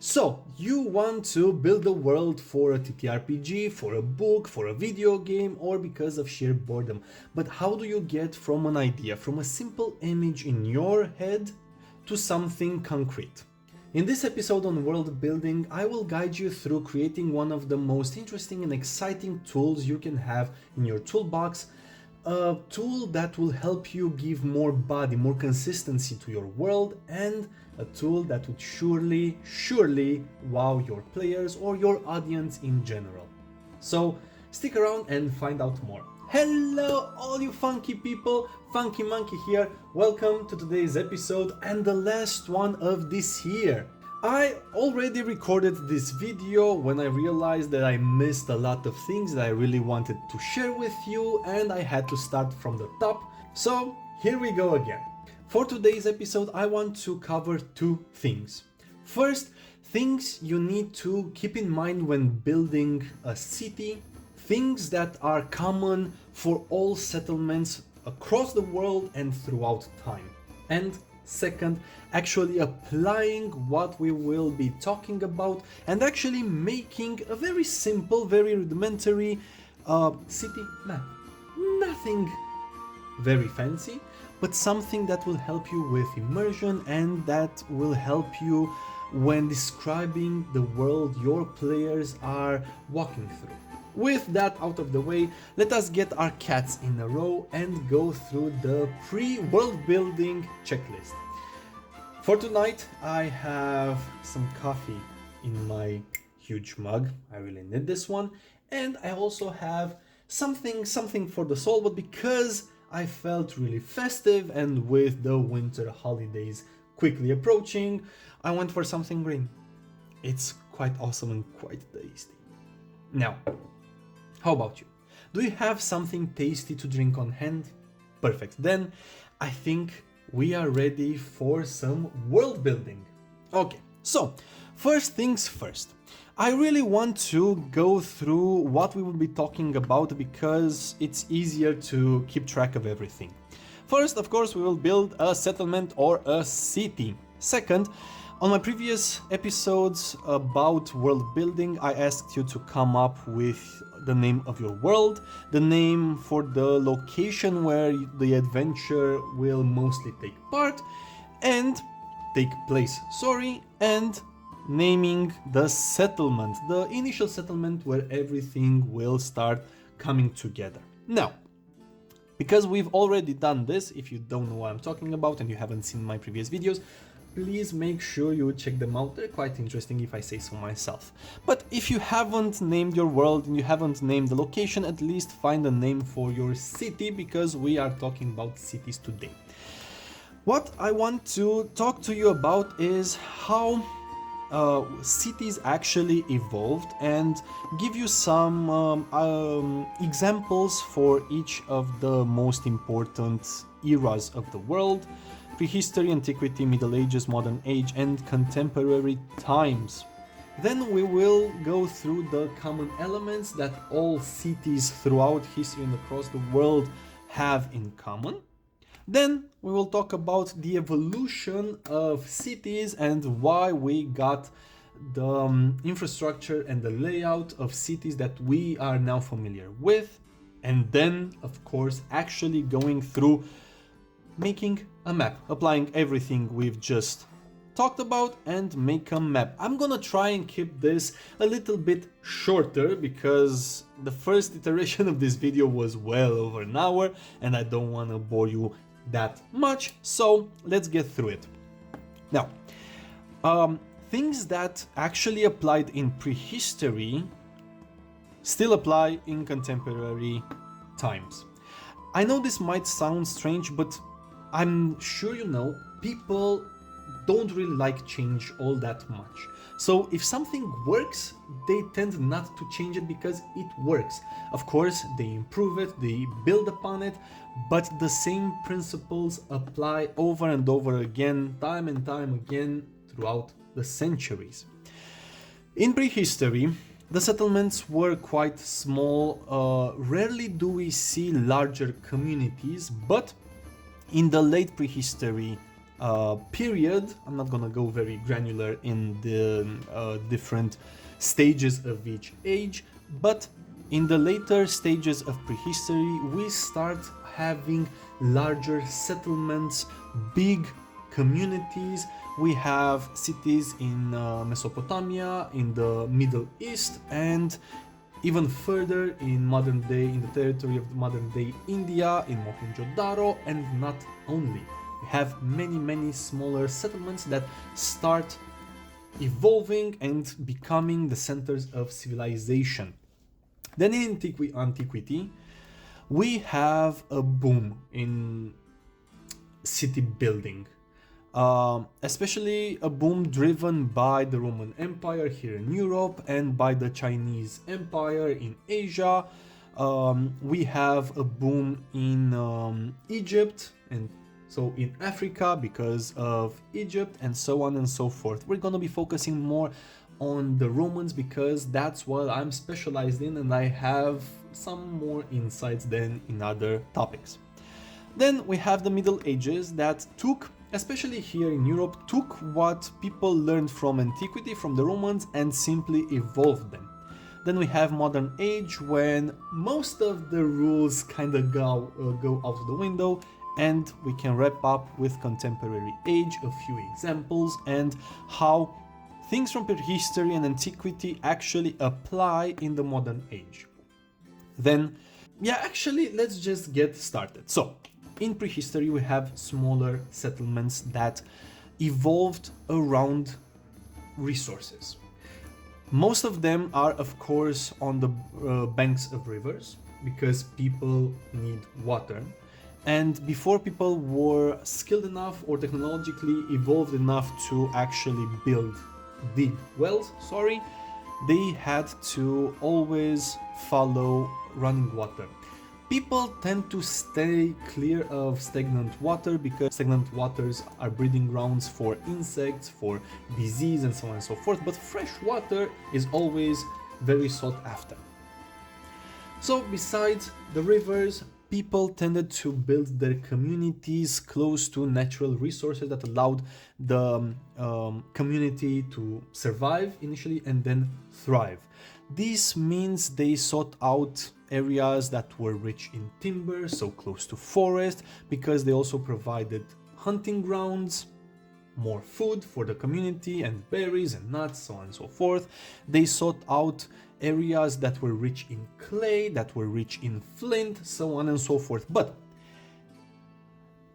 So, you want to build a world for a TTRPG, for a book, for a video game, or because of sheer boredom. But how do you get from an idea, from a simple image in your head, to something concrete? In this episode on world building, I will guide you through creating one of the most interesting and exciting tools you can have in your toolbox. A tool that will help you give more body, more consistency to your world, and a tool that would surely wow your players or your audience in general. So stick around and find out more. Hello all you funky people, Funky Monkey here. Welcome to today's episode and the last one of this year. I already recorded this video when I realized that I missed a lot of things that I really wanted to share with you, and I had to start from the top. So here we go again. For today's episode, I want to cover two things. First, things you need to keep in mind when building a city, things that are common for all settlements across the world and throughout time. And second, actually applying what we will be talking about and actually making a very simple, very rudimentary city map. Nothing very fancy, but something that will help you with immersion and that will help you when describing the world your players are walking through. With that out of the way, let us get our cats in a row and go through the pre-world building checklist. For tonight, I have some coffee in my huge mug. I really need this one. And I also have something for the soul, but because I felt really festive and with the winter holidays quickly approaching, I went for something green. It's quite awesome and quite tasty. Now, how about you? Do you have something tasty to drink on hand? Perfect. Then I think we are ready for some world building. Okay, so first things first. I really want to go through what we will be talking about because it's easier to keep track of everything. First, of course, we will build a settlement or a city. Second, on my previous episodes about world building, I asked you to come up with the name of your world, the name for the location where the adventure will mostly take part and take place, and naming the settlement, the initial settlement where everything will start coming together. Now, because we've already done this, if you don't know what I'm talking about and you haven't seen my previous videos, please make sure you check them out. They're quite interesting if I say so myself. But if you haven't named your world and you haven't named the location, at least find a name for your city because we are talking about cities today. What I want to talk to you about is how cities actually evolved and give you some examples for each of the most important eras of the world: prehistory, antiquity, middle ages, modern age, and contemporary times. Then we will go through the common elements that all cities throughout history and across the world have in common. Then we will talk about the evolution of cities and why we got the infrastructure and the layout of cities that we are now familiar with. And then, of course, actually going through making a map, applying everything we've just talked about and make a map. I'm gonna try and keep this a little bit shorter because the first iteration of this video was well over an hour and I don't want to bore you that much, so let's get through it. Now, things that actually applied in prehistory still apply in contemporary times. I know this might sound strange, but I'm sure you know people don't really like change all that much. So if something works, they tend not to change it because it works. Of course, they improve it, they build upon it, but the same principles apply over and over again, time and time again, throughout the centuries. In prehistory, the settlements were quite small. Rarely do we see larger communities, but in the late prehistory period. I'm not gonna go very granular in the different stages of each age, but in the later stages of prehistory, we start having larger settlements, big communities. We have cities in Mesopotamia, in the Middle East, and even further in modern day, in the territory of modern day India, in Mohenjo-daro, and not only. We have many smaller settlements that start evolving and becoming the centers of civilization. Then in antiquity, we have a boom in city building, especially a boom driven by the Roman Empire here in Europe and by the Chinese Empire in Asia. We have a boom in Egypt, and so in Africa because of Egypt, and so on and so forth. We're gonna be focusing more on the Romans because that's what I'm specialized in, and I have some more insights than in other topics. Then we have the Middle Ages that took, especially here in Europe, took what people learned from antiquity, from the Romans, and simply evolved them. Then we have modern age, when most of the rules kind of go out of the window, and we can wrap up with contemporary age, a few examples, and how things from prehistory and antiquity actually apply in the modern age. Then, actually, let's just get started. So, in prehistory, we have smaller settlements that evolved around resources. Most of them are, of course, on the banks of rivers, because people need water. And before people were skilled enough or technologically evolved enough to actually dig wells, they had to always follow running water. People tend to stay clear of stagnant water because stagnant waters are breeding grounds for insects, for disease, and so on and so forth, but fresh water is always very sought after. So besides the rivers, people tended to build their communities close to natural resources that allowed the community to survive initially and then thrive. This means they sought out areas that were rich in timber, so close to forest, because they also provided hunting grounds, more food for the community, and berries and nuts, so on and so forth. They sought out areas that were rich in clay, that were rich in flint, so on and so forth. But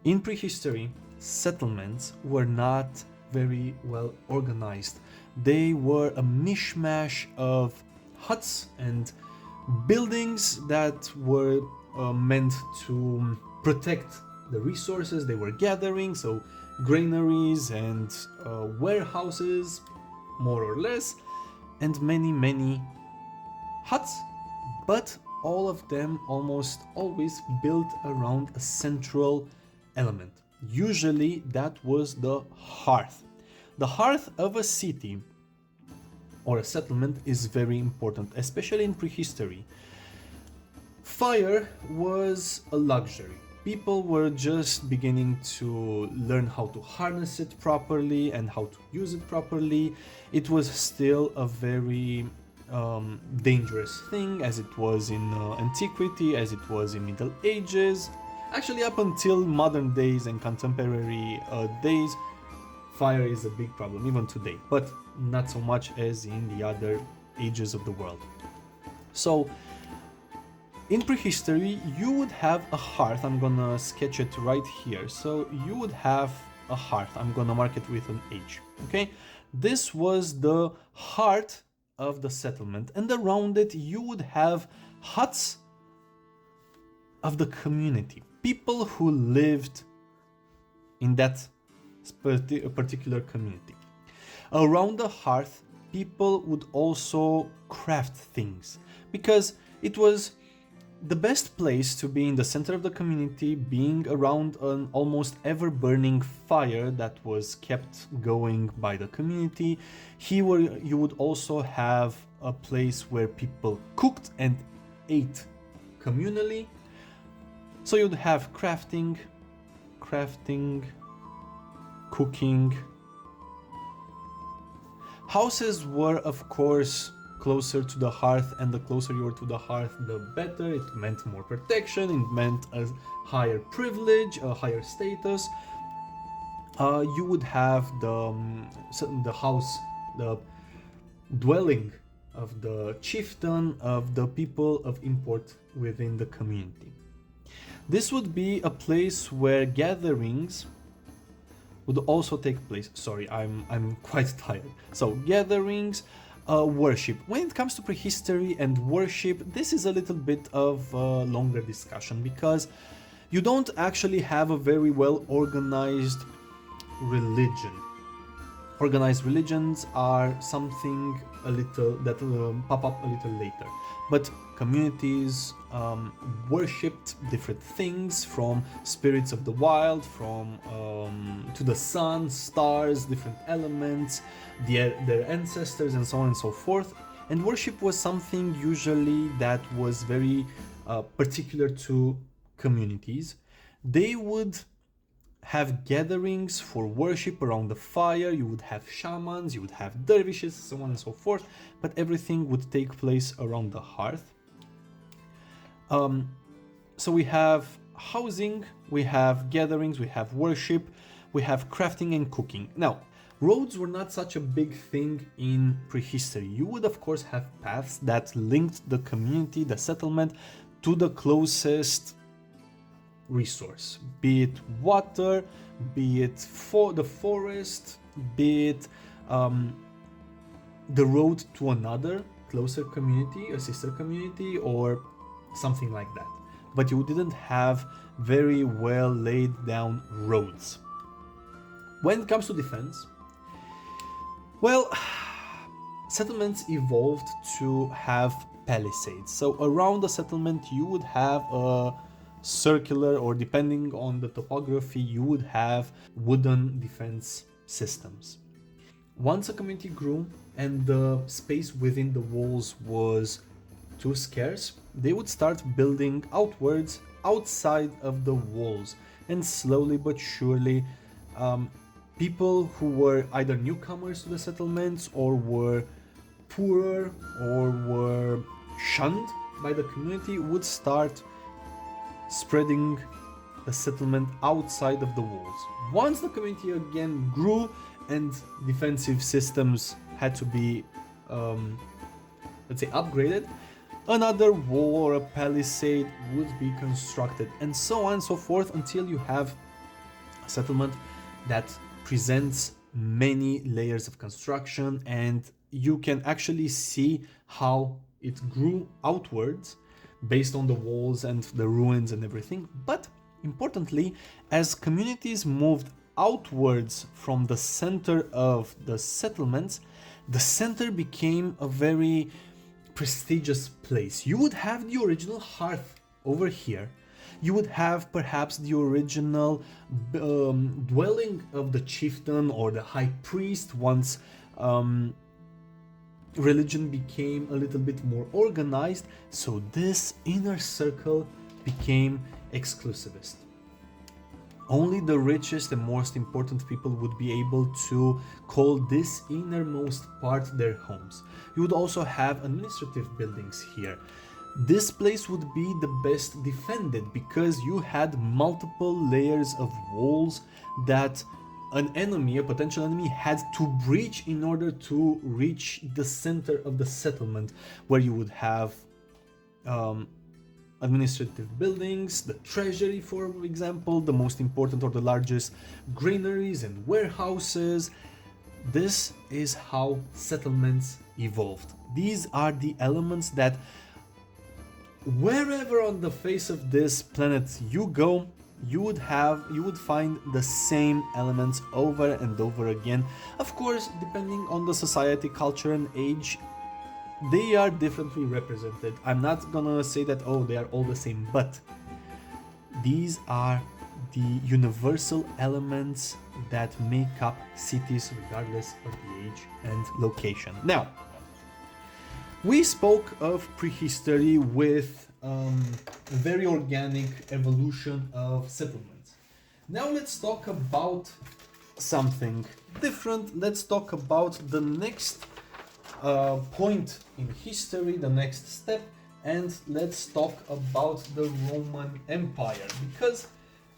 in prehistory, settlements were not very well organized. They were a mishmash of huts and buildings that were meant to protect the resources they were gathering, so granaries and warehouses, more or less, and many huts, but all of them almost always built around a central element. Usually that was the hearth. The hearth of a city or a settlement is very important, especially in prehistory. Fire was a luxury. People were just beginning to learn how to harness it properly and how to use it properly. It was still a very dangerous thing, as it was in antiquity, as it was in Middle Ages. Actually, up until modern days and contemporary days, fire is a big problem, even today, but not so much as in the other ages of the world. So, in prehistory, you would have a hearth. I'm gonna sketch it right here. So, you would have a hearth. I'm gonna mark it with an H, okay? This was the heart of the settlement, and around it, you would have huts of the community. People who lived in that particular community. Around the hearth, people would also craft things, because it was the best place to be in the center of the community, being around an almost ever-burning fire that was kept going by the community. Here you would also have a place where people cooked and ate communally. So you'd have crafting, cooking. Houses were, of course, closer to the hearth, and the closer you were to the hearth, the better. It meant more protection, it meant a higher privilege, a higher status. You would have the house, the dwelling of the chieftain, of the people of import within the community. This would be a place where gatherings would also take place. Sorry, I'm quite tired. So gatherings, worship. When it comes to prehistory and worship, this is a little bit of a longer discussion because you don't actually have a very well organized religion. Organized religions are something a little that pop up a little later, but communities worshipped different things, from spirits of the wild, from to the sun, stars, different elements, their ancestors, and so on and so forth. And worship was something usually that was very particular to communities. They would have gatherings for worship around the fire. You would have shamans, you would have dervishes, so on and so forth, but everything would take place around the hearth. So we have housing, we have gatherings, we have worship, we have crafting and cooking. Now, roads were not such a big thing in prehistory. You would of course have paths that linked the community, the settlement, to the closest resource, be it water, be it for the forest, be it the road to another closer community, a sister community, or something like that. But you didn't have very well laid down roads. When it comes to defense, well, settlements evolved to have palisades. So around the settlement you would have a circular, or depending on the topography, you would have wooden defense systems. Once a community grew and the space within the walls was too scarce, they would start building outwards, outside of the walls. And slowly but surely, people who were either newcomers to the settlements or were poorer or were shunned by the community would start spreading the settlement outside of the walls. Once the community again grew and defensive systems had to be, let's say, upgraded, another wall or a palisade would be constructed, and so on and so forth, until you have a settlement that presents many layers of construction, and you can actually see how it grew outwards based on the walls and the ruins and everything. But importantly, as communities moved outwards from the center of the settlements, the center became a very prestigious place. You would have the original hearth over here. You would have perhaps the original dwelling of the chieftain or the high priest once religion became a little bit more organized, so this inner circle became exclusivist. Only the richest and most important people would be able to call this innermost part their homes. You would also have administrative buildings here. This place would be the best defended because you had multiple layers of walls that an enemy, a potential enemy, had to breach in order to reach the center of the settlement, where you would have administrative buildings, the treasury, for example, the most important or the largest granaries and warehouses. This is how settlements evolved. These are the elements that wherever on the face of this planet you go, you would find the same elements over and over again. Of course, depending on the society, culture and age, they are differently represented. I'm not gonna say that, oh, they are all the same, but these are the universal elements that make up cities regardless of the age and location. Now, we spoke of prehistory with a very organic evolution of settlements. Now let's talk about something different. Let's talk about the next point in history, the next step, and let's talk about the Roman Empire, because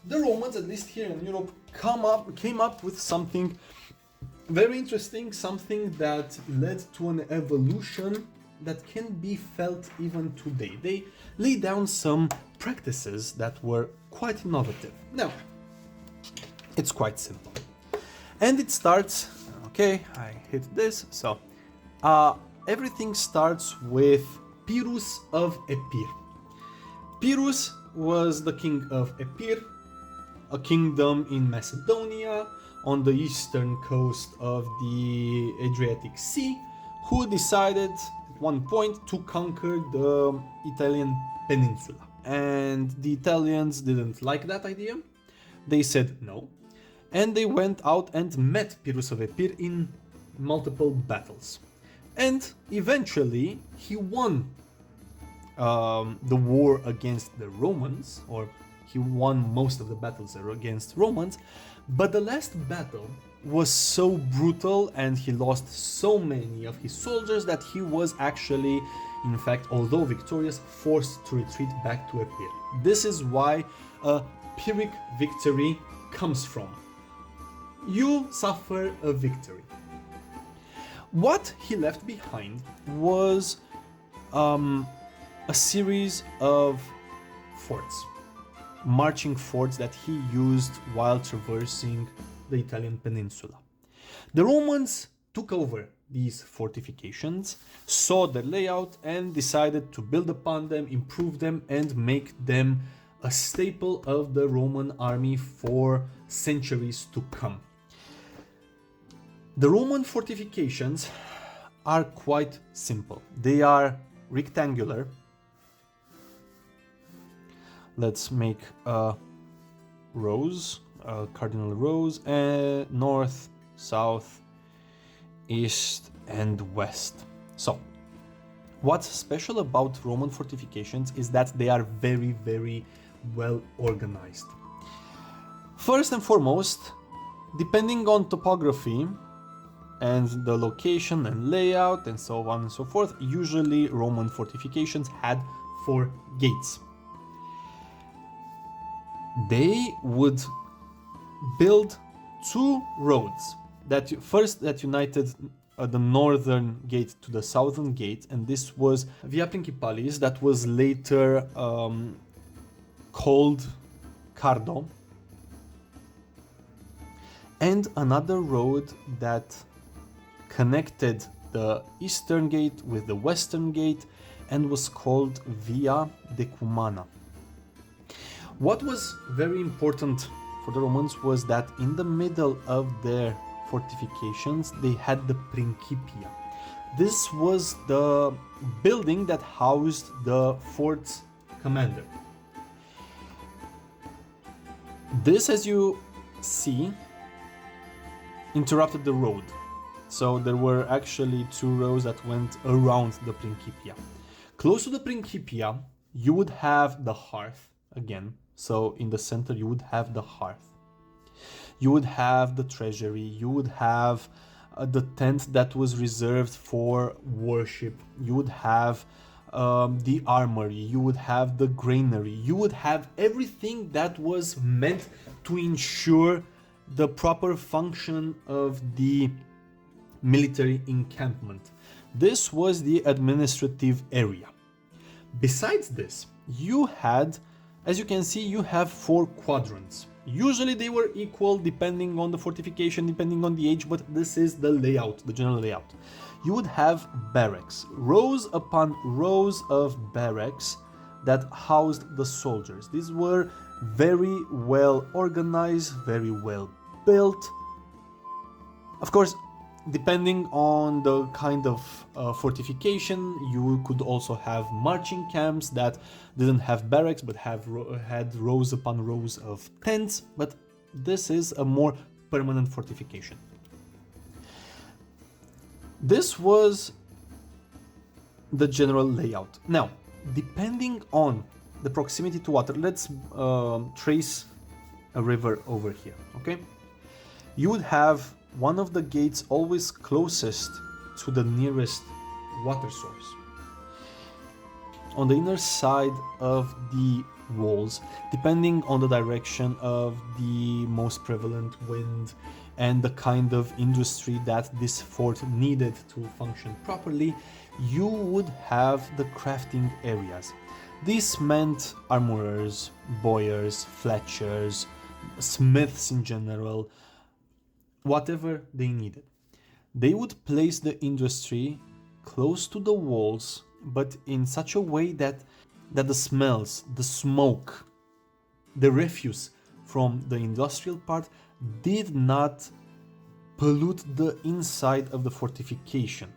the Romans, at least here in Europe, came up with something very interesting, something that led to an evolution that can be felt even today. They laid down some practices that were quite innovative. Now, it's quite simple. And it starts, okay, I hit this, so everything starts with Pyrrhus of Epir. Pyrrhus was the king of Epir, a kingdom in Macedonia on the eastern coast of the Adriatic Sea, who decided at one point to conquer the Italian peninsula. And the Italians didn't like that idea. They said no. And they went out and met Pyrrhus of Epir in multiple battles. And eventually he won the war against the Romans, or he won most of the battles against Romans, but the last battle was so brutal and he lost so many of his soldiers that he was actually, in fact, although victorious, forced to retreat back to Epir. This is why a Pyrrhic victory comes from. You suffer a victory. What he left behind was a series of forts, marching forts that he used while traversing the Italian peninsula. The Romans took over these fortifications, saw the layout, and decided to build upon them, improve them, and make them a staple of the Roman army for centuries to come. The Roman fortifications are quite simple. They are rectangular. Let's make rows, cardinal rows, north, south, east, and west. So, what's special about Roman fortifications is that they are very, very well organized. First and foremost, depending on topography and the location and layout and so on and so forth, usually Roman fortifications had 4 gates. They would build 2 roads that united the northern gate to the southern gate, and this was Via Principalis, that was later called Cardo, and another road that connected the eastern gate with the western gate and was called Via Decumana. What was very important for the Romans was that in the middle of their fortifications they had the Principia. This was the building that housed the fort's commander. This, as you see, interrupted the road. So there were actually 2 rows that went around the Principia. Close to the Principia, you would have the hearth again. So in the center you would have the hearth. You would have the treasury. You would have the tent that was reserved for worship. You would have the armory. You would have the granary. You would have everything that was meant to ensure the proper function of the military encampment. This was the administrative area. Besides this, you had, as you can see, you have 4 quadrants. Usually they were equal depending on the fortification, depending on the age, but this is the layout, the general layout. You would have barracks, rows upon rows of barracks that housed the soldiers. These were very well organized, very well built. Of course, depending on the kind of fortification, you could also have marching camps that didn't have barracks but had rows upon rows of tents, but this is a more permanent fortification. This was the general layout. Now, depending on the proximity to water, let's trace a river over here, okay? you would have one of the gates always closest to the nearest water source. On the inner side of the walls, depending on the direction of the most prevalent wind and the kind of industry that this fort needed to function properly, you would have the crafting areas. This meant armorers, bowyers, fletchers, smiths in general, whatever they needed. They would place the industry close to the walls, but in such a way that the smells, the smoke, the refuse from the industrial part did not pollute the inside of the fortification.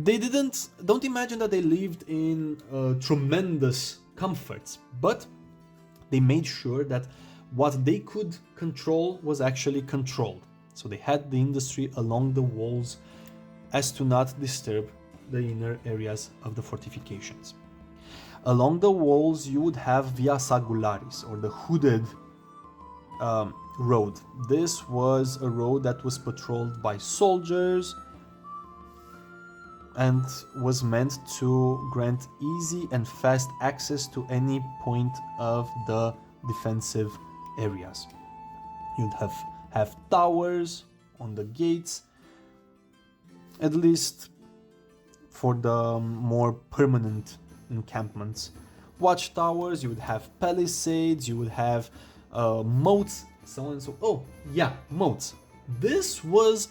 Don't imagine that they lived in tremendous comforts, but they made sure that what they could control was actually controlled. So they had the industry along the walls as to not disturb the inner areas of the fortifications. Along the walls you would have Via Sagularis, or the hooded road. This was a road that was patrolled by soldiers and was meant to grant easy and fast access to any point of the defensive areas. You'd have towers on the gates, at least for the more permanent encampments. Watchtowers, you would have palisades, you would have moats, so on and so. Oh yeah, moats. This was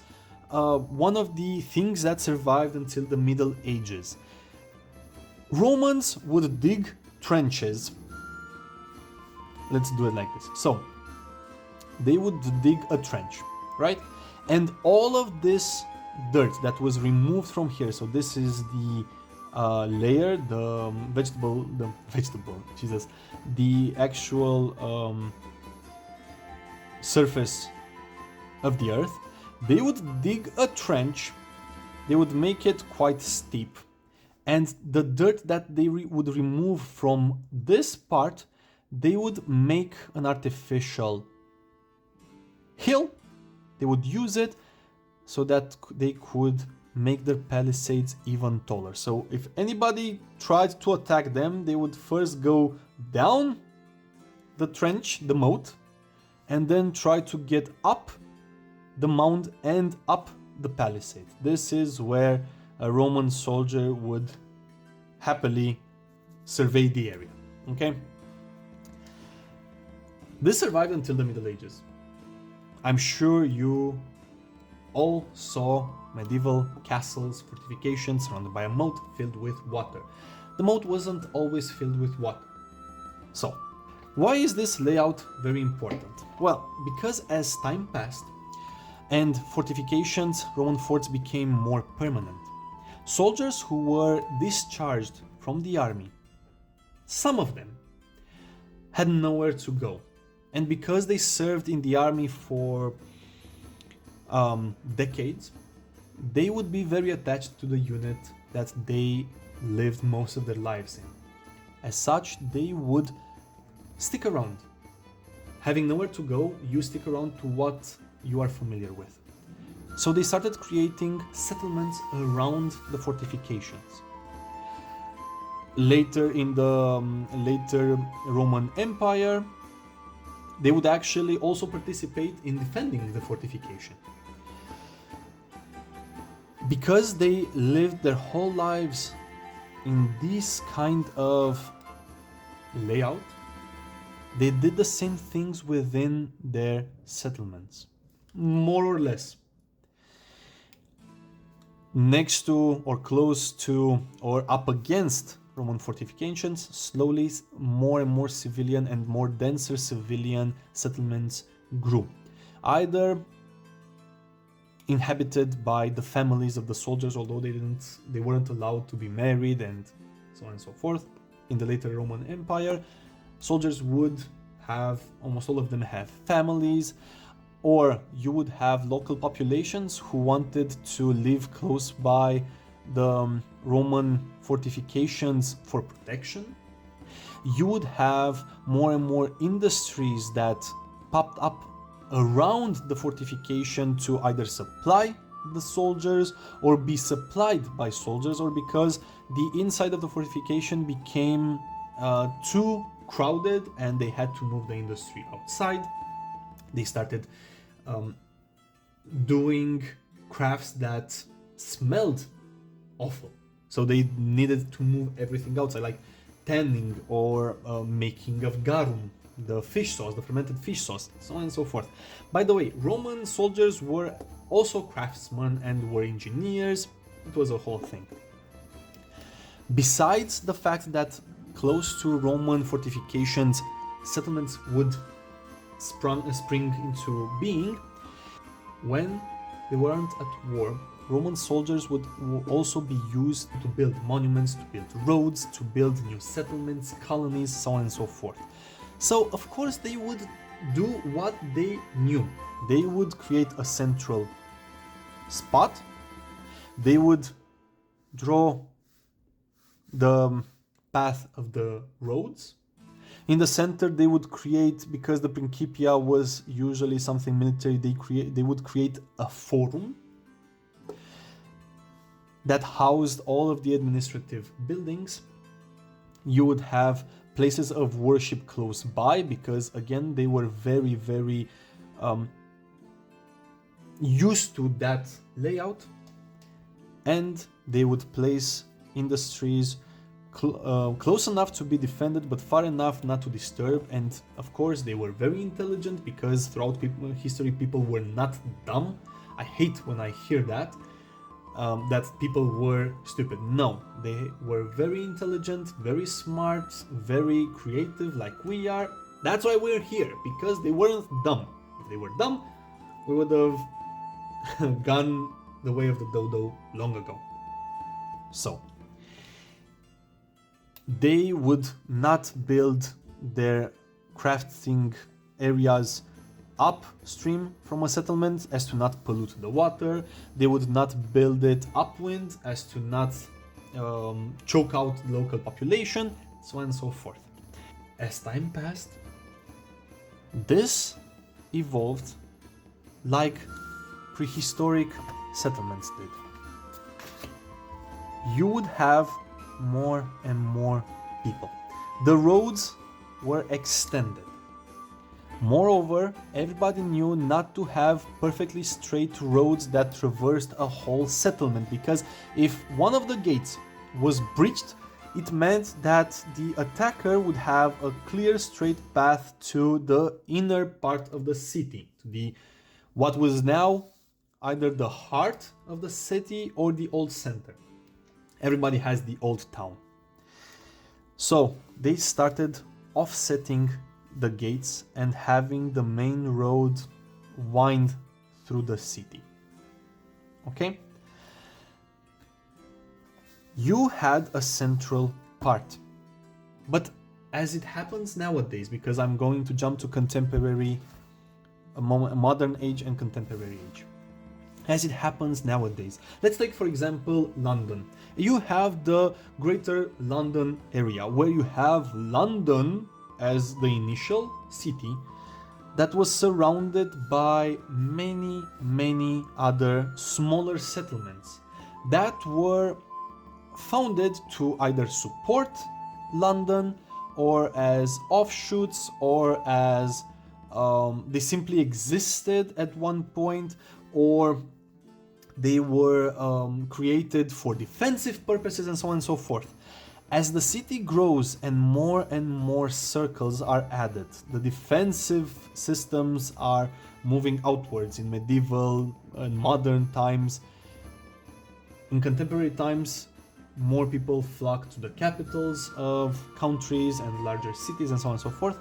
one of the things that survived until the Middle Ages. Romans would dig trenches. Let's do it like this. So they would dig a trench, right? And all of this dirt that was removed from here, so this is the layer, the actual surface of the earth. They would dig a trench, they would make it quite steep, and the dirt that they would remove from this part, they would make an artificial hill. They would use it so that they could make their palisades even taller. So if anybody tried to attack them, they would first go down the trench, the moat, and then try to get up the mound and up the palisade. This is where a Roman soldier would happily survey the area. Okay? This survived until the Middle Ages. I'm sure you all saw medieval castles, fortifications surrounded by a moat filled with water. The moat wasn't always filled with water. So, why is this layout very important? Well, because as time passed and fortifications, Roman forts became more permanent, soldiers who were discharged from the army, some of them had nowhere to go. And because they served in the army for decades, they would be very attached to the unit that they lived most of their lives in. As such, they would stick around. Having nowhere to go, you stick around to what you are familiar with. So they started creating settlements around the fortifications. Later in the later Roman Empire, they would actually also participate in defending the fortification. Because they lived their whole lives in this kind of layout, they did the same things within their settlements, more or less. Next to or close to or up against Roman fortifications, slowly more and more civilian and more denser civilian settlements grew, either inhabited by the families of the soldiers, although they weren't allowed to be married and so on and so forth. In the later Roman Empire, soldiers would have, almost all of them have families, or you would have local populations who wanted to live close by the Roman fortifications for protection. You would have more and more industries that popped up around the fortification to either supply the soldiers or be supplied by soldiers, or because the inside of the fortification became too crowded and they had to move the industry outside. They started doing crafts that smelled awful, so they needed to move everything outside, like tanning or making of garum, the fish sauce, the fermented fish sauce, so on and so forth. By the way, Roman soldiers were also craftsmen and were engineers. It was a whole thing. Besides the fact that close to Roman fortifications, settlements would spring into being, when they weren't at war, Roman soldiers would also be used to build monuments, to build roads, to build new settlements, colonies, so on and so forth. So, of course, they would do what they knew. They would create a central spot. They would draw the path of the roads. In the center, they would create, because the Principia was usually something military, they would create a forum that housed all of the administrative buildings. You would have places of worship close by, because again, they were very, very used to that layout. And they would place industries close enough to be defended, but far enough not to disturb. And of course, they were very intelligent, because throughout history, people were not dumb. I hate when I hear that people were stupid. No, they were very intelligent, very smart, very creative, like we are. That's why we're here, because they weren't dumb. If they were dumb, we would have gone the way of the dodo long ago. So, they would not build their crafting areas upstream from a settlement as to not pollute the water. They would not build it upwind as to not choke out the local population, so on and so forth. As time passed, this evolved like prehistoric settlements did. You would have more and more people. The roads were extended. Moreover, everybody knew not to have perfectly straight roads that traversed a whole settlement, because if one of the gates was breached, it meant that the attacker would have a clear straight path to the inner part of the city, to what was now either the heart of the city or the old center. Everybody has the old town. So they started offsetting the gates and having the main road wind through the city. Okay? You had a central part. But as it happens nowadays, because I'm going to jump to contemporary, modern age and contemporary age. As it happens nowadays, let's take for example London. You have the greater London area, where you have London as the initial city that was surrounded by many other smaller settlements that were founded to either support London, or as offshoots, or as they simply existed at one point, or they were created for defensive purposes, and so on and so forth. As the city grows and more circles are added, the defensive systems are moving outwards in medieval and modern times. In contemporary times, more people flock to the capitals of countries and larger cities, and so on and so forth.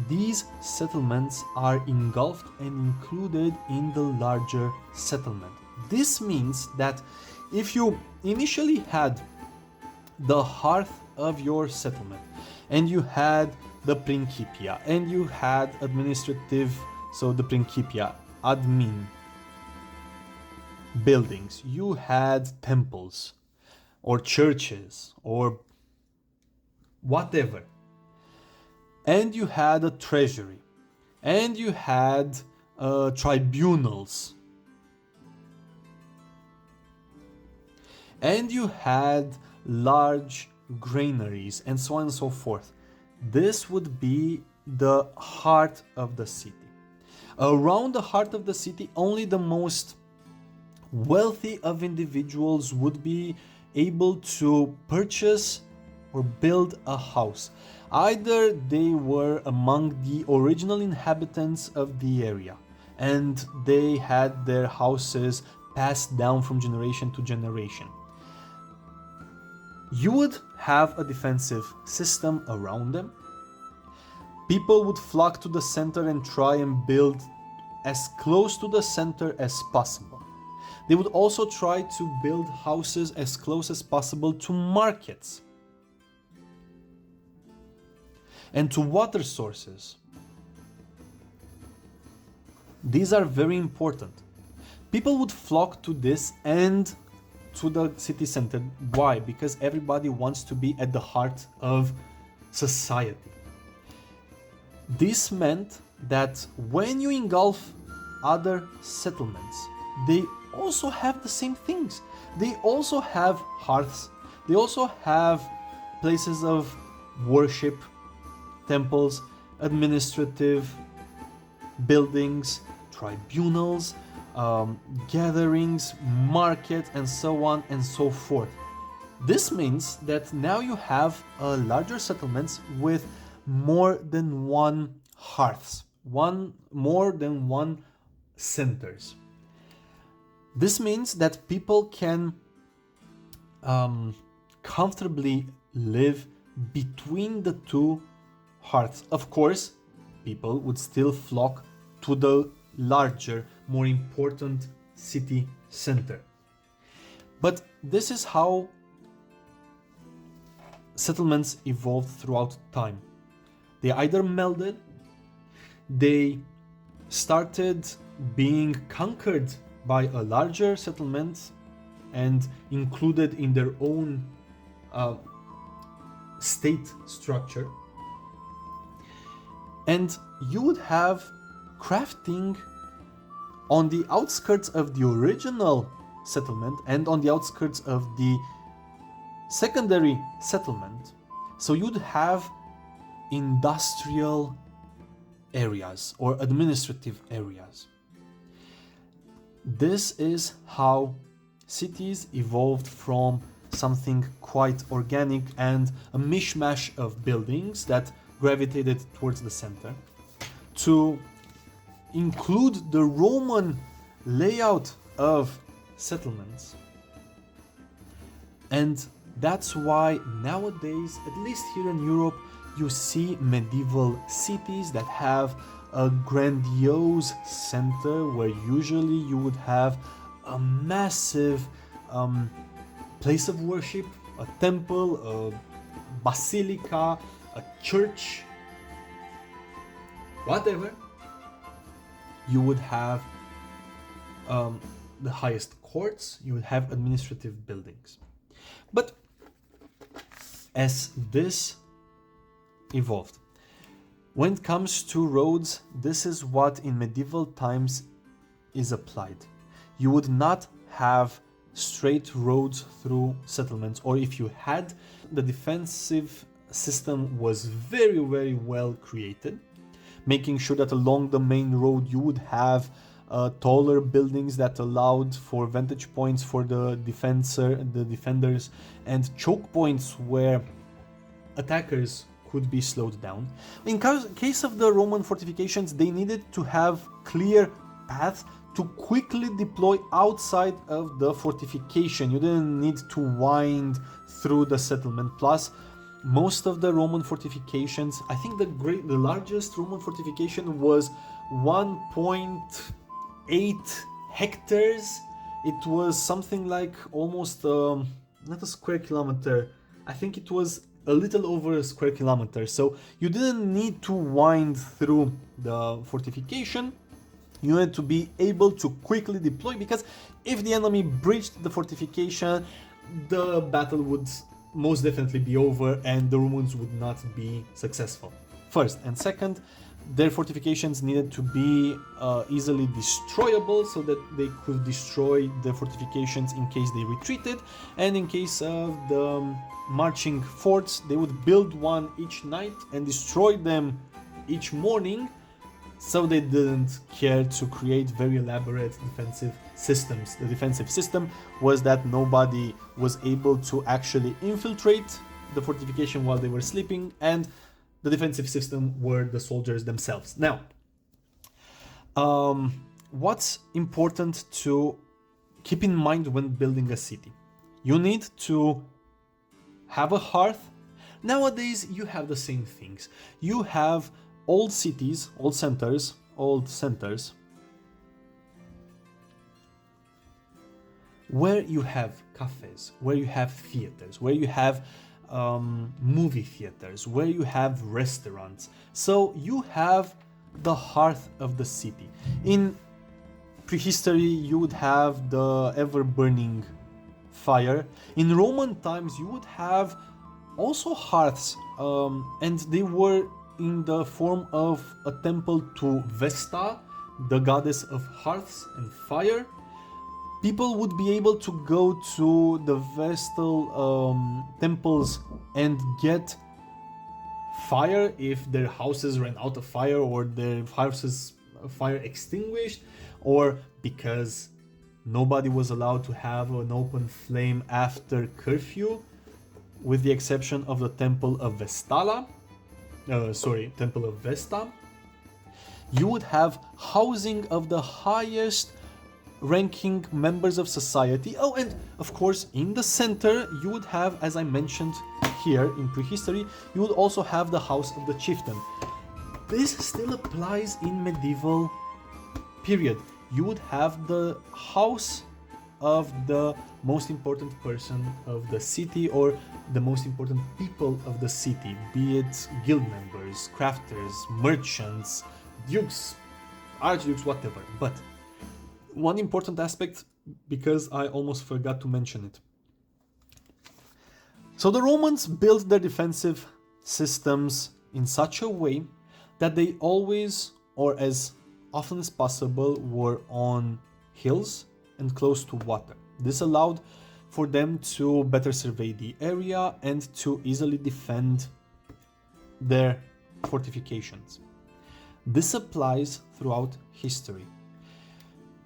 These settlements are engulfed and included in the larger settlement. This means that if you initially had the hearth of your settlement, and you had the Principia, and you had administrative, so the Principia, admin buildings, you had temples, or churches, or whatever, and you had a treasury, and you had tribunals. And you had large granaries and so on and so forth. This would be the heart of the city. Around the heart of the city, only the most wealthy of individuals would be able to purchase or build a house. Either they were among the original inhabitants of the area and they had their houses passed down from generation to generation. You would have a defensive system around them. People would flock to the center and try and build as close to the center as possible. They would also try to build houses as close as possible to markets and to water sources. These are very important. People would flock to this and to the city center. Why? Because everybody wants to be at the heart of society. This meant that when you engulf other settlements, they also have the same things. They also have hearths. They also have places of worship, temples, administrative buildings, tribunals, gatherings, market, and so on and so forth. This means that now you have larger settlements with more than one hearths, more than one centers. This means that people can comfortably live between the two hearths. Of course, people would still flock to the larger, more important city center. But this is how settlements evolved throughout time. They either melded, they started being conquered by a larger settlement and included in their own state structure. And you would have crafting on the outskirts of the original settlement and on the outskirts of the secondary settlement. So you'd have industrial areas or administrative areas. This is how cities evolved from something quite organic and a mishmash of buildings that gravitated towards the center to include the Roman layout of settlements. And that's why nowadays, at least here in Europe, you see medieval cities that have a grandiose center where usually you would have a massive place of worship, a temple, a basilica, a church, whatever. You would have the highest courts, you would have administrative buildings. But as this evolved, when it comes to roads, this is what in medieval times is applied. You would not have straight roads through settlements, or if you had, the defensive system was very, very well created, making sure that along the main road you would have taller buildings that allowed for vantage points for the defenders, and choke points where attackers could be slowed down. In case of the Roman fortifications, they needed to have clear paths to quickly deploy outside of the fortification. You didn't need to wind through the settlement. Plus, most of the Roman fortifications, I think the largest Roman fortification was 1.8 hectares. It was something like almost not a square kilometer. I think it was a little over a square kilometer. So you didn't need to wind through the fortification. You had to be able to quickly deploy, because if the enemy breached the fortification, the battle would most definitely be over and the Romans would not be successful. First, and second, their fortifications needed to be easily destroyable so that they could destroy the fortifications in case they retreated, and in case of the marching forts they would build one each night and destroy them each morning, so they didn't care to create very elaborate defensive systems. The defensive system was that nobody was able to actually infiltrate the fortification while they were sleeping, and the defensive system were the soldiers themselves. Now, what's important to keep in mind when building a city? You need to have a hearth. Nowadays, you have the same things. You have old cities, old centers, where you have cafes, where you have theaters, where you have movie theaters, where you have restaurants. So you have the hearth of the city. In prehistory, you would have the ever-burning fire. In Roman times, you would have also hearths, and they were in the form of a temple to Vesta, the goddess of hearths and fire. People would be able to go to the Vestal temples and get fire if their houses ran out of fire, or their houses fire extinguished, or because nobody was allowed to have an open flame after curfew, with the exception of the temple of temple of Vesta. You would have housing of the highest ranking members of society. Oh, and of course, in the center, you would have, as I mentioned here in prehistory, you would also have the house of the chieftain. This still applies in medieval period. You would have the house of the most important person of the city, or the most important people of the city, be it guild members, crafters, merchants, dukes, archdukes, whatever. But one important aspect, because I almost forgot to mention it. So the Romans built their defensive systems in such a way that they always, or as often as possible, were on hills and close to water. This allowed for them to better survey the area and to easily defend their fortifications. This applies throughout history.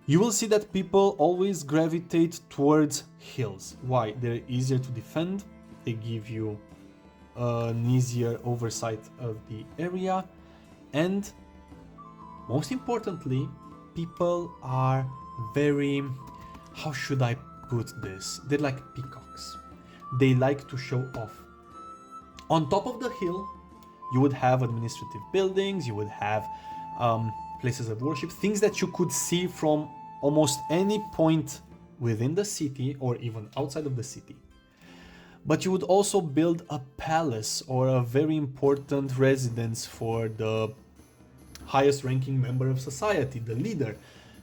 You will see that people always gravitate towards hills. Why? They're easier to defend, they give you an easier oversight of the area, and most importantly, people are very, how should I put this? They're like peacocks. They like to show off. On top of the hill, you would have administrative buildings, you would have places of worship, things that you could see from almost any point within the city or even outside of the city. But you would also build a palace or a very important residence for the highest ranking member of society, the leader,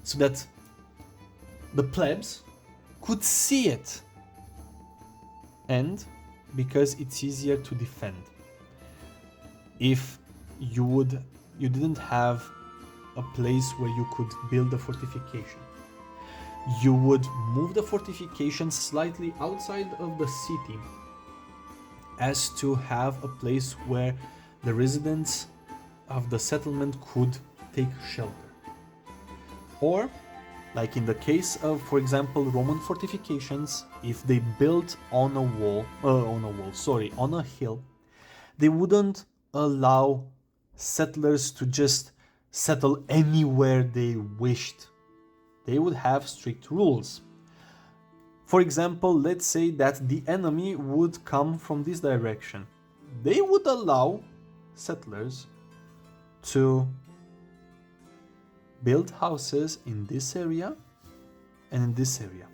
so that the plebs could see it. And because it's easier to defend. If you didn't have a place where you could build a fortification, you would move the fortification slightly outside of the city as to have a place where the residents of the settlement could take shelter. Or, like in the case of, for example, Roman fortifications, if they built on a hill, they wouldn't allow settlers to just settle anywhere they wished. They would have strict rules. For example, let's say that the enemy would come from this direction. They would allow settlers to build houses in this area and in this area.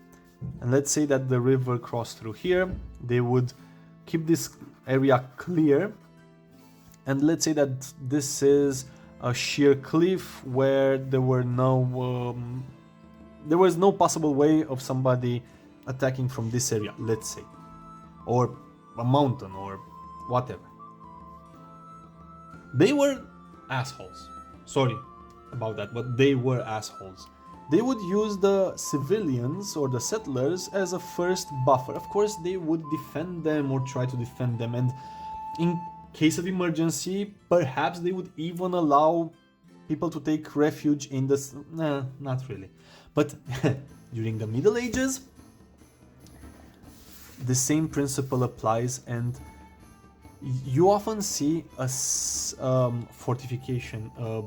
And let's say that the river crossed through here. They would keep this area clear. And let's say that this is a sheer cliff where there was no possible way of somebody attacking from this area, let's say, or a mountain or whatever. They were assholes. Sorry about that, but they were assholes. They would use the civilians or the settlers as a first buffer. Of course, they would defend them or try to defend them, and in case of emergency, perhaps they would even allow people to take refuge in the... Nah, not really. But during the Middle Ages, the same principle applies, and you often see a fortification, a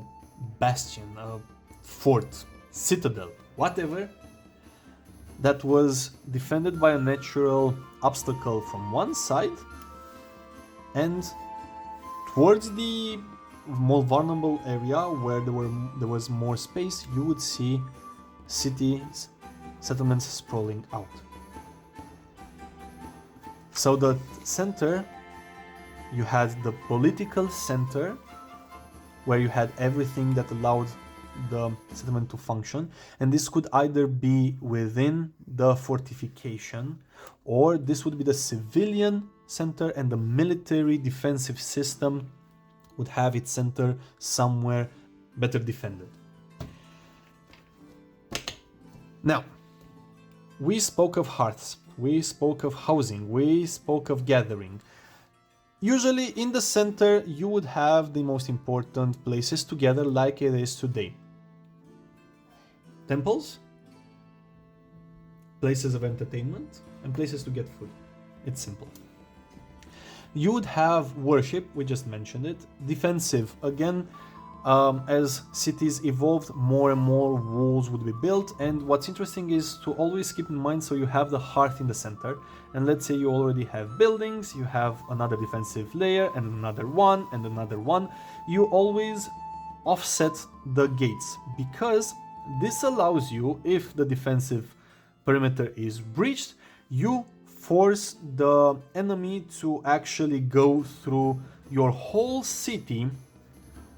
bastion, a fort, citadel, whatever, that was defended by a natural obstacle from one side, and towards the more vulnerable area where there was more space, you would see cities, settlements sprawling out. So the center, you had the political center, where you had everything that allowed the settlement to function, and this could either be within the fortification, or this would be the civilian center, and the military defensive system would have its center somewhere better defended. Now, we spoke of hearths, we spoke of housing, we spoke of gathering. Usually in the center you would have the most important places to gather, like it is today. Temples, places of entertainment, and places to get food. It's simple. You would have worship, we just mentioned it. Defensive, again, as cities evolved, more and more walls would be built, and what's interesting is to always keep in mind, so you have the hearth in the center, and let's say you already have buildings, you have another defensive layer, and another one, and another one. You always offset the gates, because this allows you, if the defensive perimeter is breached, you force the enemy to actually go through your whole city,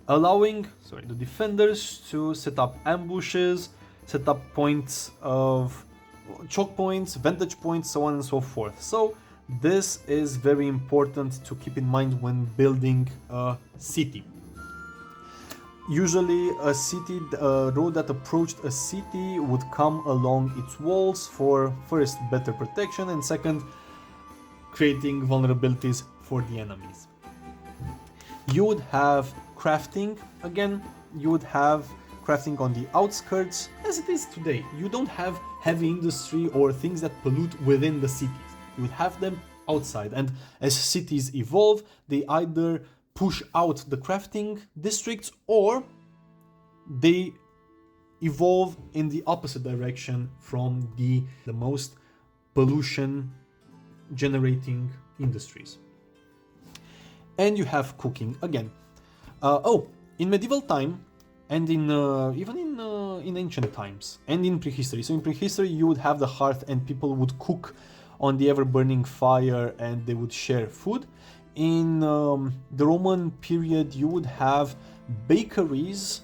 allowing the defenders to set up ambushes, set up points of choke points, vantage points, so on and so forth. So this is very important to keep in mind when building a city. Usually a city, a road that approached a city would come along its walls for first better protection, and second creating vulnerabilities for the enemies. You would have crafting, again, you would have crafting on the outskirts, as it is today. You don't have heavy industry or things that pollute within the cities. You would have them outside, and as cities evolve, they either push out the crafting districts or they evolve in the opposite direction from the most pollution generating industries. And you have cooking again. In medieval time, and in even in ancient times, and in prehistory. So in prehistory, you would have the hearth, and people would cook on the ever-burning fire, and they would share food. In the Roman period, you would have bakeries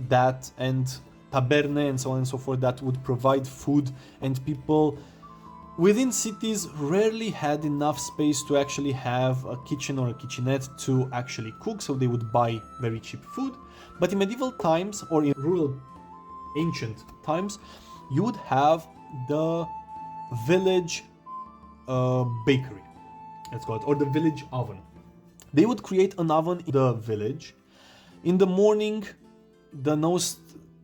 that and taberne and so on and so forth that would provide food, and people within cities rarely had enough space to actually have a kitchen or a kitchenette to actually cook, so they would buy very cheap food. But in medieval times, or in rural ancient times, you would have the village bakery, let's call it, or the village oven. They would create an oven in the village. In the morning, the most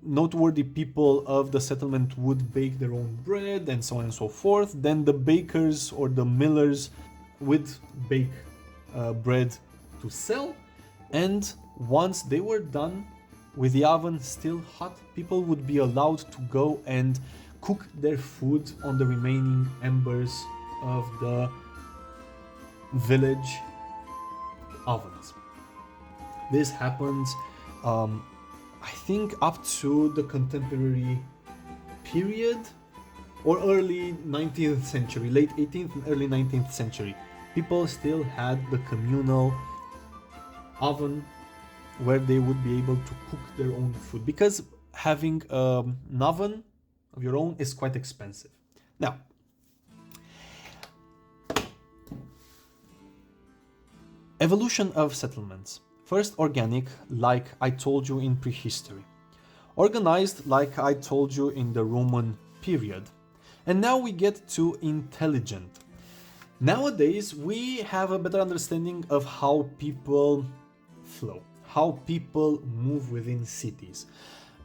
noteworthy people of the settlement would bake their own bread and so on and so forth. Then the bakers or the millers would bake bread to sell, and once they were done with the oven still hot, people would be allowed to go and cook their food on the remaining embers of the village ovens. This happens I think up to the contemporary period, or early 19th century, late 18th and early 19th century. People still had the communal oven where they would be able to cook their own food, because having an oven of your own is quite expensive. Now, evolution of settlements. First, organic, like I told you in prehistory. Organized, like I told you in the Roman period. And now we get to intelligent. Nowadays, we have a better understanding of how people flow, how people move within cities.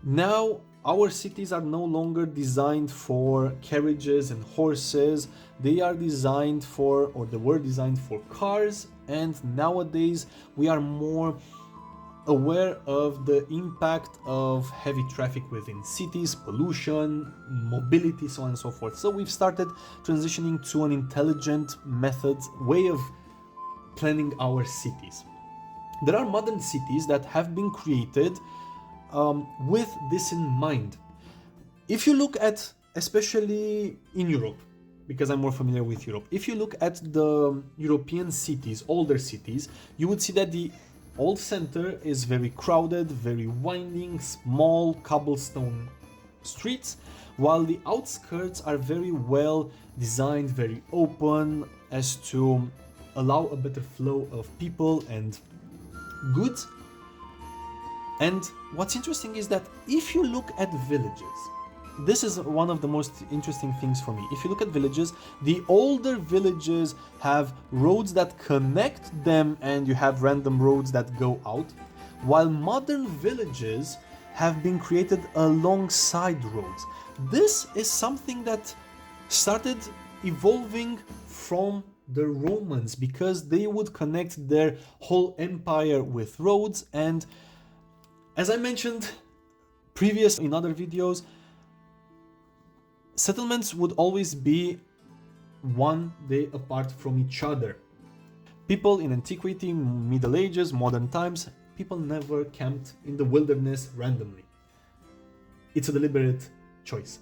Now, our cities are no longer designed for carriages and horses. They are designed for, or they were designed for cars. And nowadays, we are more aware of the impact of heavy traffic within cities, pollution, mobility, so on and so forth. So we've started transitioning to an intelligent method, way of planning our cities. There are modern cities that have been created with this in mind. If you look at, especially in Europe, because I'm more familiar with Europe, if you look at the European cities, older cities, you would see that the old center is very crowded, very winding, small cobblestone streets, while the outskirts are very well designed, very open, as to allow a better flow of people and goods. And what's interesting is that if you look at villages, this is one of the most interesting things for me. If you look at villages, the older villages have roads that connect them and you have random roads that go out, while modern villages have been created alongside roads. This is something that started evolving from the Romans, because they would connect their whole empire with roads. And as I mentioned previous in other videos, settlements would always be one day apart from each other. People in antiquity, Middle Ages, modern times, people never camped in the wilderness randomly. It's a deliberate choice.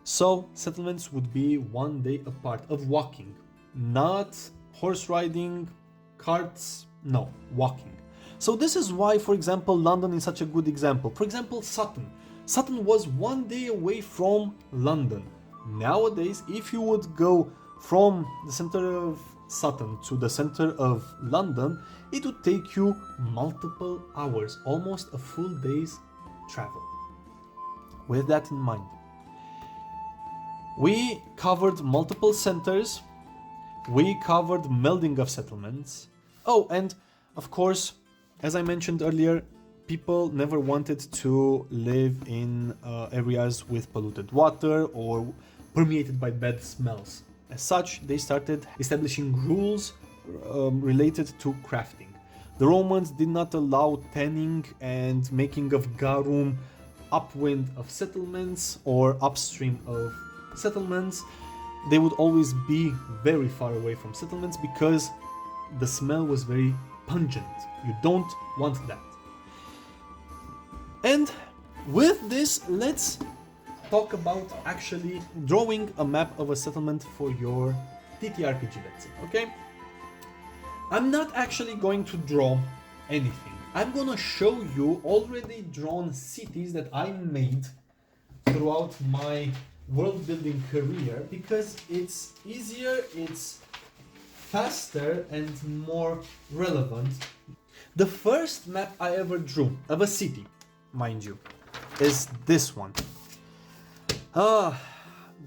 So settlements would be one day apart of walking, not horse riding, carts, no, walking. So this is why, for example, London is such a good example. For example, Sutton. Sutton was one day away from London. Nowadays, if you would go from the center of Sutton to the center of London, it would take you multiple hours, almost a full day's travel. With that in mind, we covered multiple centers, we covered melding of settlements. Oh, and of course, as I mentioned earlier, people never wanted to live in areas with polluted water or permeated by bad smells. As such, they started establishing rules related to crafting. The Romans did not allow tanning and making of garum upwind of settlements or upstream of settlements. They would always be very far away from settlements because the smell was very pungent. You don't want that. And with this, let's talk about actually drawing a map of a settlement for your TTRPG, let's say, okay? I'm not actually going to draw anything. I'm gonna show you already drawn cities that I made throughout my world building career, because it's easier, it's faster and more relevant. The first map I ever drew of a city, mind you, is this one.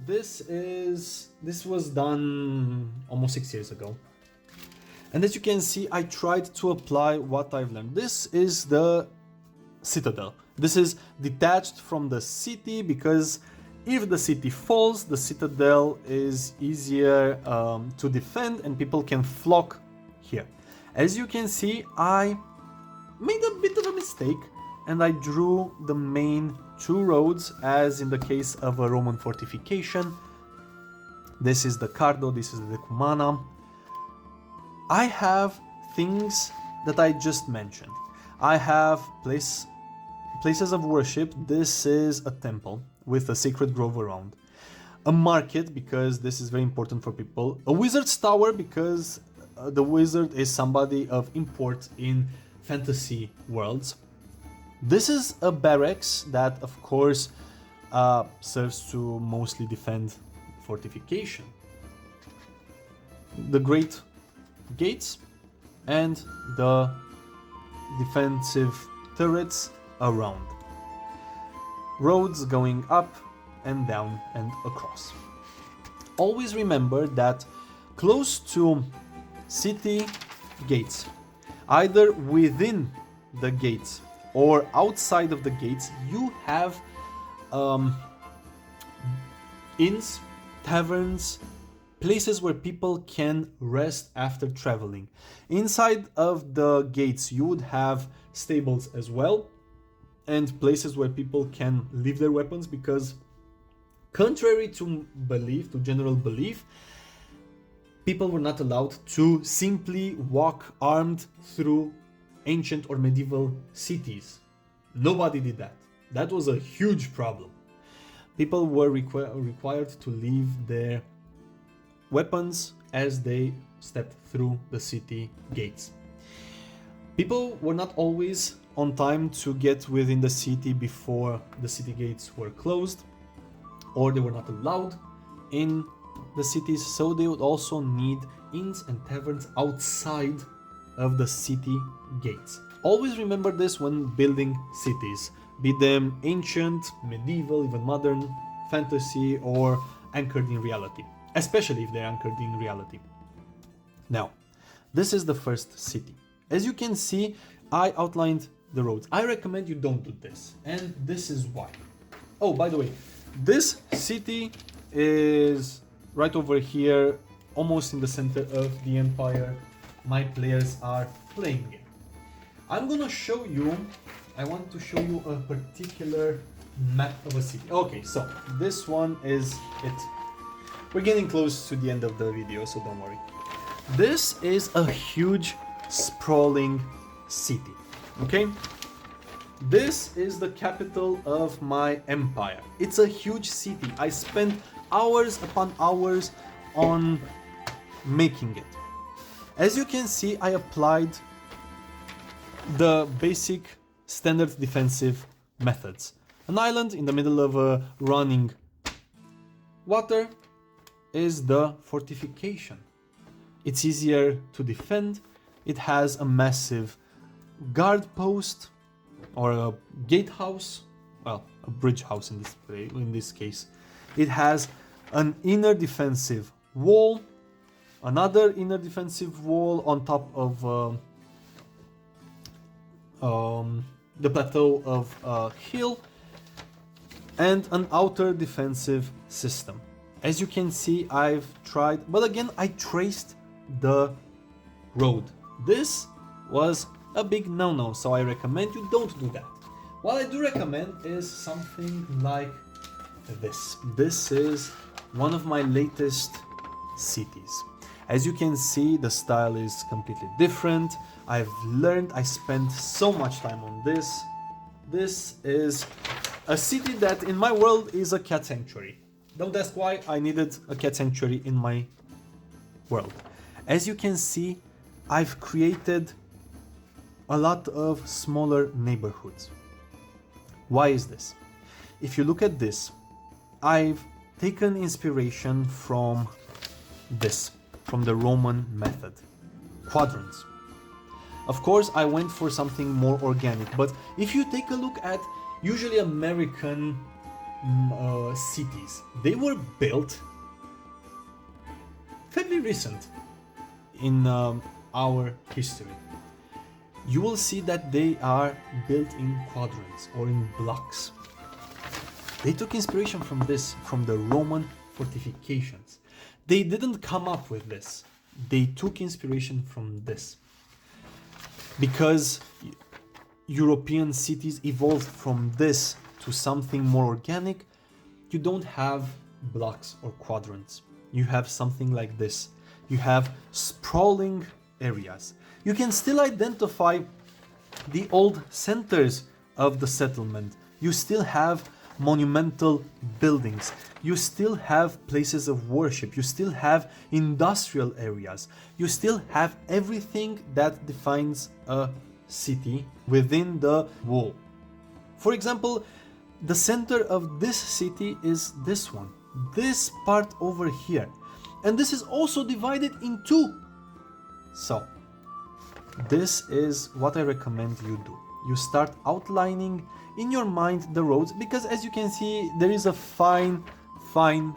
This was done almost 6 years ago. And as you can see, I tried to apply what I've learned. This is the citadel. This is detached from the city because if the city falls, the citadel is easier to defend and people can flock here. As you can see, I made a bit of a mistake and I drew the main two roads, as in the case of a Roman fortification. This is the Cardo, this is the Decumana. I have things that I just mentioned. I have places of worship. This is a temple with a sacred grove around. A market, because this is very important for people. A wizard's tower, because the wizard is somebody of import in fantasy worlds. This is a barracks that, of course, serves to mostly defend fortification. The great gates and the defensive turrets around. Roads going up and down and across. Always remember that close to city gates, either within the gates or outside of the gates, you have inns, taverns, places where people can rest after traveling. Inside of the gates you would have stables as well, and places where people can leave their weapons, because contrary to general belief, people were not allowed to simply walk armed through ancient or medieval cities. Nobody did that. That was a huge problem. People were required to leave their weapons as they stepped through the city gates. People were not always on time to get within the city before the city gates were closed, or they were not allowed in the cities, so they would also need inns and taverns outside of the city gates. Always remember this when building cities, be them ancient, medieval, even modern, fantasy, or anchored in reality, especially if they're anchored in reality. Now, this is the first city. As you can see, I outlined the roads. I recommend you don't do this, and this is why. Oh, by the way, this city is right over here, almost in the center of the empire my players are playing in. I'm gonna show you, I want to show you a particular map of a city. Okay, so this one is it. We're getting close to the end of the video, so don't worry. This is a huge sprawling city, okay? This is the capital of my empire. It's a huge city. I spent hours upon hours on making it. As you can see, I applied the basic standard defensive methods. An island in the middle of a running water is the fortification. It's easier to defend. It has a massive guard post or a gatehouse, well, a bridge house in this case. It has an inner defensive wall, another inner defensive wall on top of the plateau of a hill, and an outer defensive system. As you can see, I've tried, but again, I traced the road. This was a big no-no, so I recommend you don't do that. What I do recommend is something like this. This is one of my latest cities. As you can see, the style is completely different. I spent so much time on this. This is a city that in my world is a cat sanctuary. Don't ask why I needed a cat sanctuary in my world. As you can see, I've created a lot of smaller neighborhoods. Why is this? If you look at this, I've taken inspiration from this, from the Roman method, quadrants. Of course, I went for something more organic, but if you take a look at usually American cities, they were built fairly recent in our history. You will see that they are built in quadrants or in blocks. They took inspiration from this, from the Roman fortifications. They didn't come up with this. They took inspiration from this. Because European cities evolved from this to something more organic, you don't have blocks or quadrants. You have something like this. You have sprawling areas. You can still identify the old centers of the settlement. You still have monumental buildings. You still have places of worship. You still have industrial areas. You still have everything that defines a city within the wall. For example, the center of this city is this one, this part over here. And this is also divided in two. So, this is what I recommend you do. You start outlining in your mind the roads, because as you can see, there is a fine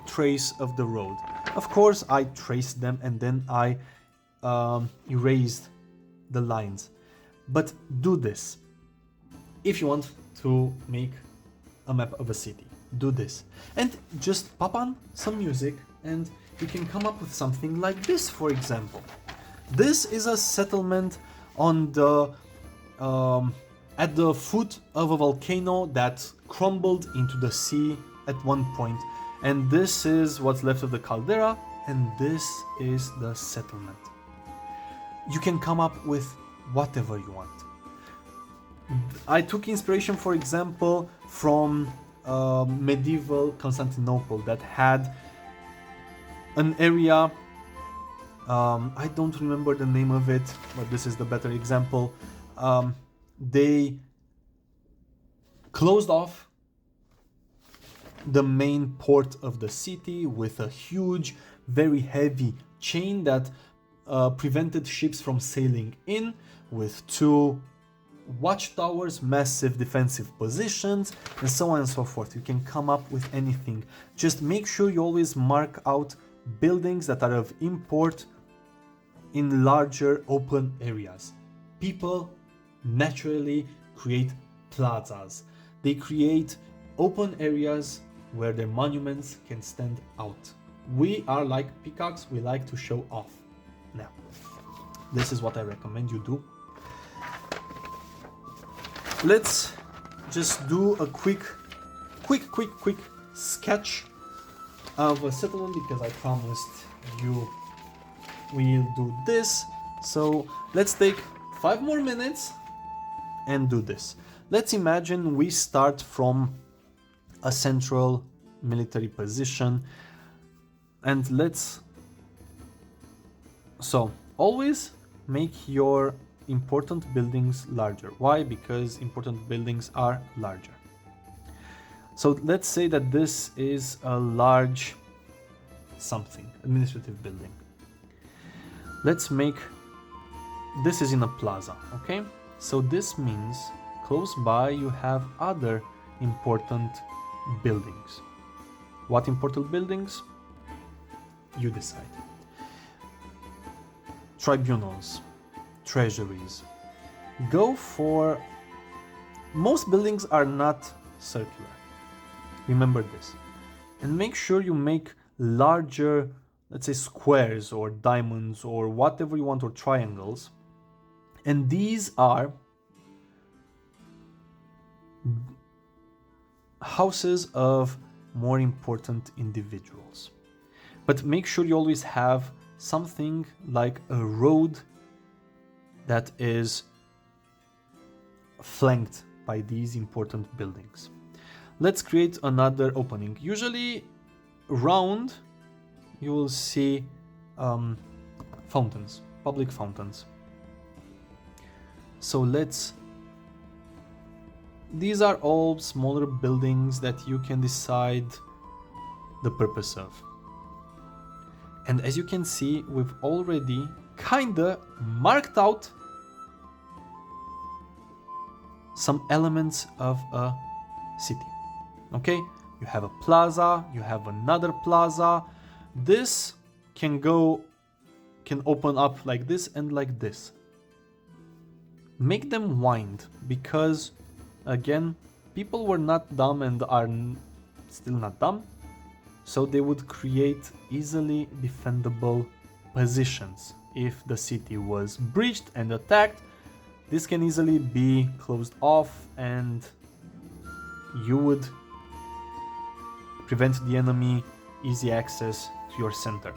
trace of the road. Of course, I traced them and then I erased the lines. But do this. If you want to make a map of a city, do this. And just pop on some music and you can come up with something like this, for example. This is a settlement on the at the foot of a volcano that crumbled into the sea at one point. And this is what's left of the caldera, and this is the settlement. You can come up with whatever you want. I took inspiration, for example, from medieval Constantinople that had an area, I don't remember the name of it, but this is the better example. They closed off the main port of the city with a huge, very heavy chain that prevented ships from sailing in, with 2 watchtowers, massive defensive positions, and so on and so forth. You can come up with anything. Just make sure you always mark out buildings that are of import in larger open areas. People naturally create plazas. They create open areas where their monuments can stand out. We are like peacocks, we like to show off. Now, this is what I recommend you do. Let's just do a quick sketch of a settlement, because I promised you we'll do this. So let's take 5 more minutes and do this. Let's imagine we start from a central military position, and so always make your important buildings larger. Why? Because important buildings are larger. So let's say that this is a large something, administrative building. Let's make this is in a plaza, okay? So this means close by you have other important buildings. What important buildings? You decide. Tribunals, treasuries. Go for... Most buildings are not circular. Remember this. And make sure you make larger, let's say, squares or diamonds or whatever you want, or triangles. And these are houses of more important individuals. But make sure you always have something like a road that is flanked by these important buildings. Let's create another opening. Usually round you will see fountains, public fountains. So these are all smaller buildings that you can decide the purpose of. And as you can see, we've already kinda marked out some elements of a city. Okay, you have a plaza, you have another plaza. This can open up like this and like this. Make them wind, because again, people were not dumb and are still not dumb, so they would create easily defendable positions. If the city was breached and attacked, this can easily be closed off and you would prevent the enemy easy access to your center,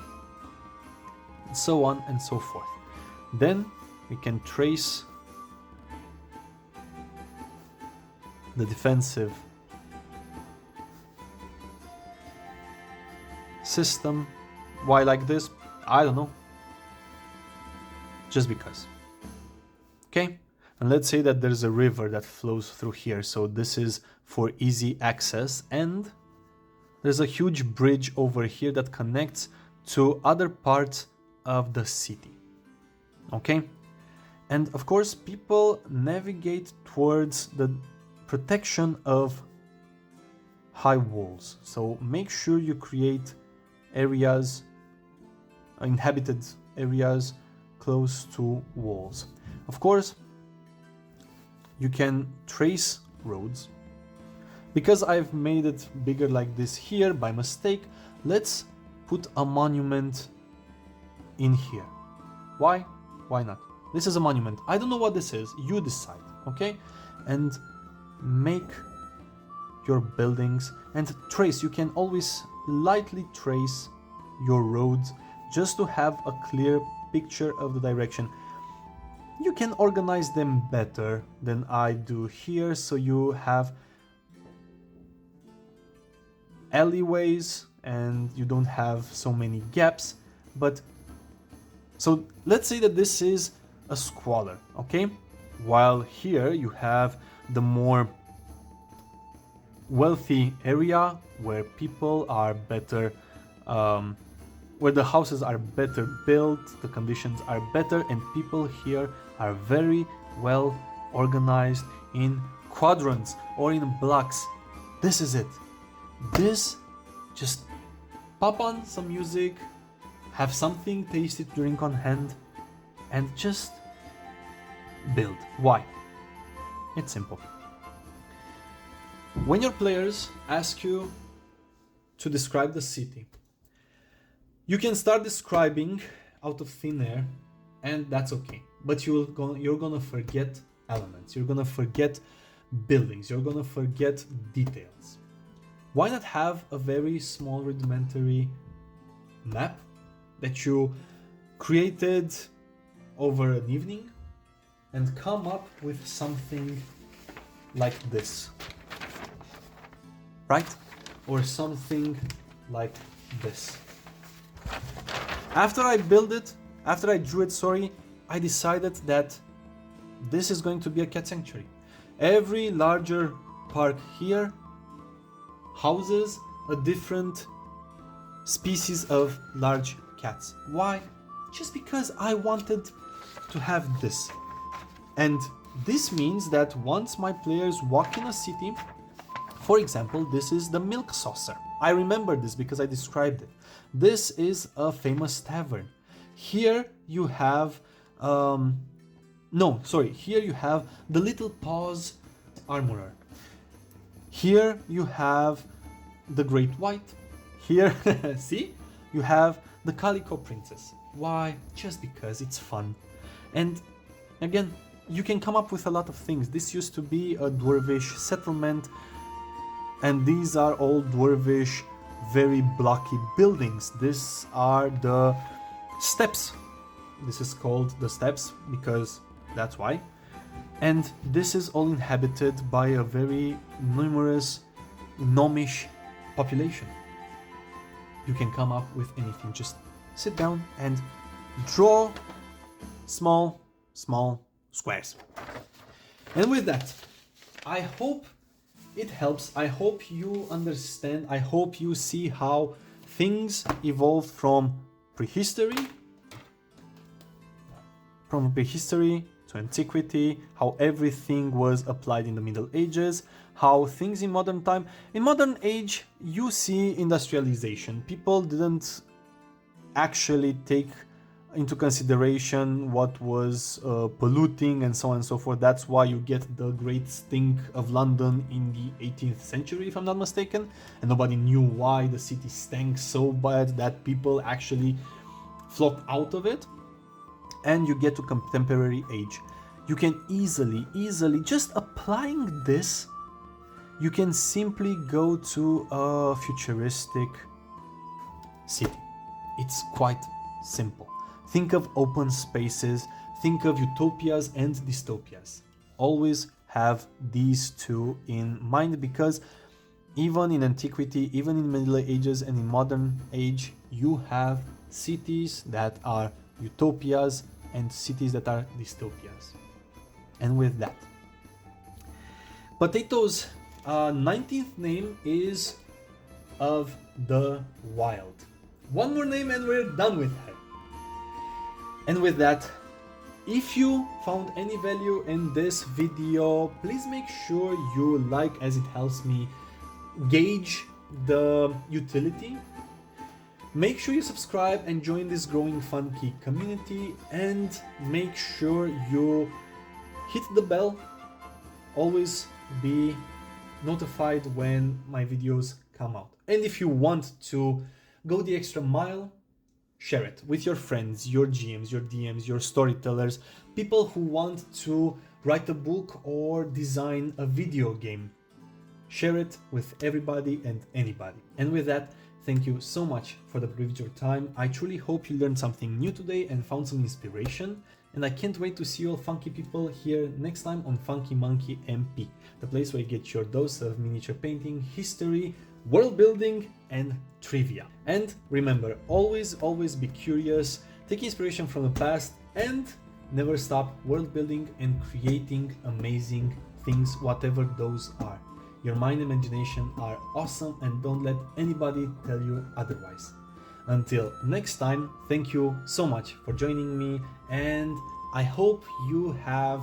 and so on and so forth. Then we can trace the defensive system. Why like this? I don't know. Just because. Okay? And let's say that there's a river that flows through here, so this is for easy access, and there's a huge bridge over here that connects to other parts of the city. Okay? And of course, people navigate towards the protection of high walls. So make sure you create areas, inhabited areas close to walls. Of course, you can trace roads. Because I've made it bigger like this here by mistake, let's put a monument in here. Why? Why not? This is a monument. I don't know what this is. You decide, okay? And make your buildings and trace. You can always lightly trace your roads just to have a clear picture of the direction. You can organize them better than I do here, so you have alleyways and you don't have so many gaps. But so let's say that this is a squalor, okay? While here you have the more wealthy area where people are better, where the houses are better built, the conditions are better, and people here are very well organized in quadrants or in blocks. This is it. This, just pop on some music, have something tasty to drink on hand, and just build. Why? It's simple. When your players ask you to describe the city, you can start describing out of thin air, and that's okay. But you're gonna forget elements, you're gonna forget buildings, you're gonna forget details. Why not have a very small rudimentary map that you created over an evening and come up with something like this, right? Or something like this. After I drew it, I decided that this is going to be a cat sanctuary. Every larger park here houses a different species of large cats. Why? Just because I wanted to have this. And this means that once my players walk in a city, for example, this is the milk saucer. I remember this because I described it. This is a famous tavern. Here you have, here you have the Little Paws Armorer. Here you have the Great White. Here, see? You have the Calico Princess. Why? Just because it's fun. And again, you can come up with a lot of things. This used to be a dwarvish settlement, and these are all dwarvish, very blocky buildings. These are the steps. This is called the steps because that's why. And this is all inhabited by a very numerous gnomish population. You can come up with anything. Just sit down and draw small squares. And with that, I hope it helps. I hope you understand. I hope you see how things evolved from prehistory to antiquity, how everything was applied in the Middle Ages, how things in modern time. In modern age, you see industrialization. People didn't actually take into consideration what was polluting and so on and so forth. That's why you get the great stink of London in the 18th century, if I'm not mistaken, and nobody knew why the city stank so bad that people actually flocked out of it. And you get to contemporary age. You can easily, just applying this, you can simply go to a futuristic city. It's quite simple. Think of open spaces, think of utopias and dystopias. Always have these two in mind, because even in antiquity, even in Middle Ages and in modern age, you have cities that are utopias and cities that are dystopias. And with that, Potato's 19th name is Of the Wild. One more name and we're done with her. And with that, If you found any value in this video, please make sure you like, as it helps me gauge the utility. Make sure you subscribe and join this growing funky community, and make sure you hit the bell. Always be notified when my videos come out. And if you want to go the extra mile, share it with your friends, your GMs, your DMs, your storytellers, people who want to write a book or design a video game. Share it with everybody and anybody. And with that, thank you so much for the privilege of your time. I truly hope you learned something new today and found some inspiration. And I can't wait to see you all funky people here next time on Funky Monkey MP, the place where you get your dose of miniature painting, history, world building, and trivia. And remember, always be curious, take inspiration from the past, and never stop world building and creating amazing things, whatever those are. Your mind and imagination are awesome, and don't let anybody tell you otherwise. Until next time, thank you so much for joining me, and I hope you have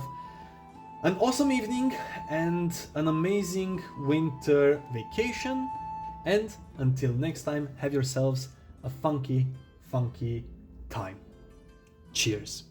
an awesome evening and an amazing winter vacation. And until next time, have yourselves a funky time. Cheers.